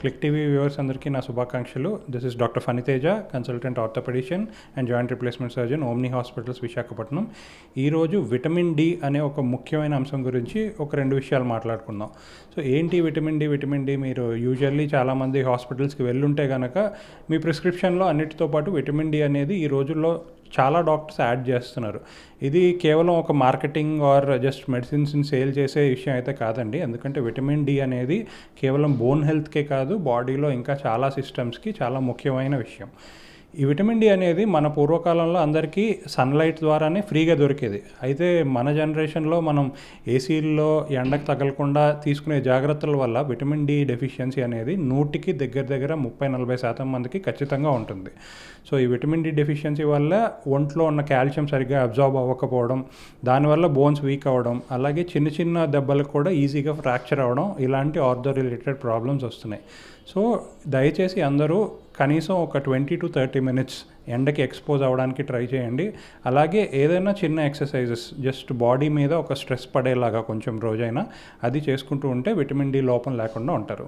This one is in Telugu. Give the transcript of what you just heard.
క్లిక్ టీవీ వ్యూవర్స్ అందరికీ నా శుభాకాంక్షలు. This is doctor Phaniteja, consultant orthopaedician and joint replacement surgeon, omni hospitals, Visakhapatnam. ఈరోజు విటమిన్ డి అనే ఒక ముఖ్యమైన అంశం గురించి ఒక 2 విషయాలు మాట్లాడుకుందాం. సో ఏంటి విటమిన్ డి? మీరు యూజువల్లీ చాలామంది హాస్పిటల్స్కి వెళ్ళుంటే కనుక మీ ప్రిస్క్రిప్షన్లో అన్నిటితో పాటు విటమిన్ డి అనేది ఈ రోజుల్లో చాలా డాక్టర్స్ యాడ్ చేస్తున్నారు. ఇది కేవలం ఒక మార్కెటింగ్ ఆర్ జస్ట్ మెడిసిన్స్ని సేల్ చేసే విషయం అయితే కాదండి. ఎందుకంటే విటమిన్ డి అనేది కేవలం బోన్ హెల్త్కే కాదు, బాడీలో ఇంకా చాలా సిస్టమ్స్కి చాలా ముఖ్యమైన విషయం. ఈ విటమిన్ డి అనేది మన పూర్వకాలంలో అందరికీ సన్లైట్ ద్వారానే ఫ్రీగా దొరికేది. అయితే మన జనరేషన్లో మనం ఏసీల్లో ఎండకు తగలకుండా తీసుకునే జాగ్రత్తల వల్ల విటమిన్ డి డెఫిషియన్సీ అనేది 100కి దగ్గర 30-40% మందికి ఖచ్చితంగా ఉంటుంది. సో ఈ విటమిన్ డి డెఫిషియన్సీ వల్ల ఒంట్లో ఉన్న కాల్షియం సరిగ్గా అబ్జార్బ్ అవ్వకపోవడం, దానివల్ల బోన్స్ వీక్ అవ్వడం, అలాగే చిన్న దెబ్బలకు కూడా ఈజీగా ఫ్రాక్చర్ అవ్వడం, ఇలాంటి ఆర్థో రిలేటెడ్ ప్రాబ్లమ్స్ వస్తున్నాయి. సో దయచేసి అందరూ కనీసం ఒక 20-30 మినిట్స్ ఎండకి ఎక్స్పోజ్ అవ్వడానికి ట్రై చేయండి. అలాగే ఏదైనా చిన్న ఎక్సర్సైజెస్ జస్ట్ బాడీ మీద ఒక స్ట్రెస్ పడేలాగా కొంచెం రోజైనా అది చేసుకుంటూ ఉంటే విటమిన్ డి లోపం లేకుండా ఉంటారు.